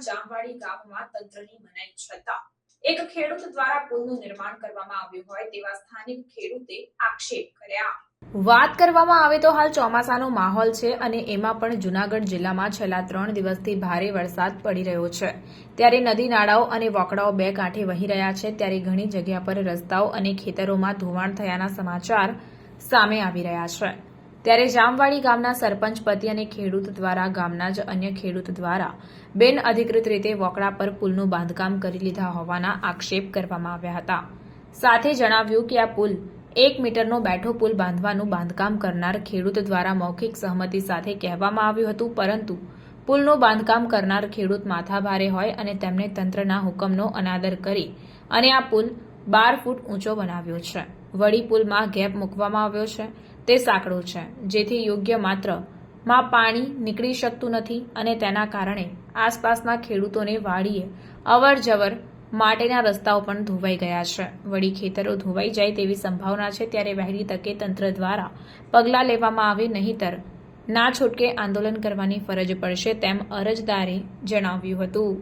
જામવાડી ગામમાં તંત્રની મનાઈ છતાં એક ખેડૂત દ્વારા પુલનું નિર્માણ કરવામાં આવ્યું હોય તેવા સ્થાનિક ખેડૂતે આક્ષેપ કર્યા। વાત કરવામાં આવે તો હાલ ચોમાસાનો માહોલ છે અને એમાં પણ જૂનાગઢ જિલ્લામાં છેલ્લા 3 દિવસથી ભારે વરસાદ પડી રહ્યો છે। ત્યારે નદી નાળાઓ અને વોકડાઓ બે કાંઠે વહી રહ્યા છે। ત્યારે ઘણી જગ્યા પર રસ્તાઓ અને ખેતરોમાં ધોવાણ થયાના સમાચાર સામે આવી રહ્યા છે। ત્યારે જામવાડી ગામના સરપંચ પતિ અને ખેડૂત દ્વારા ગામના જ અન્ય ખેડૂત દ્વારા બિન અધિકૃત રીતે વોકડા પર પુલનું બાંધકામ કરી લીધા હોવાના આક્ષેપ કરવામાં આવ્યા હતા। સાથે જણાવ્યું કે આ પુલ 1 મીટરનો બેઠો પુલ બાંધવાનું બાંધકામ કરનાર ખેડૂત દ્વારા મૌખિક સહમતિ સાથે કહેવામાં આવ્યું હતું, પરંતુ પુલનું બાંધકામ કરનાર ખેડૂત માથાભારે હોય અને તેમણે તંત્રના હુકમનો અનાદર કરી અને આ પુલ 12 ફૂટ ઊંચો બનાવ્યો છે। વળી પુલમાં ગેપ મૂકવામાં આવ્યો છે, તે સાંકડો છે, જેથી યોગ્ય માત્રામાં પાણી નીકળી શકતું નથી અને તેના કારણે આસપાસના ખેડૂતોને વાડીએ અવરજવર માટેના રસ્તાઓ પણ ધોવાઈ ગયા છે। વળી ખેતરો ધોવાઈ જાય તેવી સંભાવના છે। ત્યારે વહેલી તકે તંત્ર દ્વારા પગલાં લેવામાં આવે, નહીંતર ના છૂટકે આંદોલન કરવાની ફરજ પડશે, તેમ અરજદારે જણાવ્યું હતું।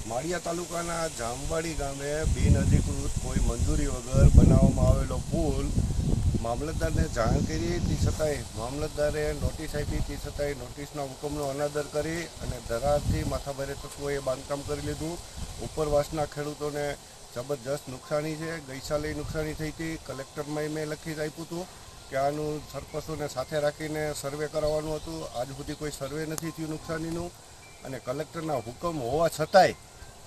માળિયા તાલુકાના જામવાડી ગામે બિનઅધિકૃત કોઈ મંજૂરી વગર બનાવવામાં આવેલો પુલ મામલતદારને જાણ કરી તે છતાંય મામલતદારે નોટિસ આપી તે છતાંય નોટિસના હુકમનો અનાદર કરી અને ધરારથી માથાભારે તત્વોએ બાંધકામ કરી લીધું। ઉપરવાસના ખેડૂતોને જબરજસ્ત નુકસાની છે। ગઈ સાલે નુકસાની થઈ હતી। કલેક્ટરમાં મેં લખી આપ્યું હતું કે આનું સરપંચોને સાથે રાખીને સર્વે કરાવવાનું હતું। આજ સુધી કોઈ સર્વે નથી થયું નુકસાનીનું અને કલેક્ટરના હુકમ હોવા છતાંય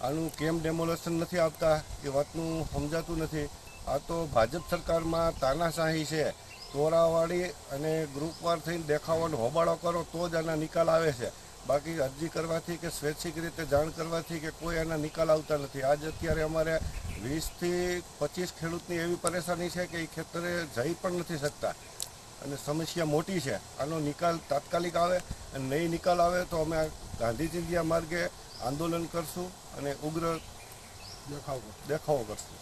આનું કેમ ડેમોલેશન નથી આપતા એ વાતનું સમજાતું નથી। આ તો ભાજપ સરકારમાં તાનાશાહી છે। તોરાવાળી અને ગ્રુપવાર થઈને દેખાવાનો હોબાળો કરો તો જ આના નિકાલ આવે છે। બાકી અરજી કરવાથી કે સ્વૈચ્છિક રીતે જાણ કરવાથી કે કોઈ આના નિકાલ આવતા નથી। આજ અત્યારે અમારે 20 થી 25 ખેડૂતની એવી પરેશાની છે કે એ ખેતરે જઈ પણ નથી શકતા અને સમસ્યા મોટી છે। આનો નિકાલ તાત્કાલિક આવે અને નહીં નિકાલ આવે તો અમે ગાંધીજી માર્ગે આંદોલન કરશું અને ઉગ્ર દેખાવો કરશું।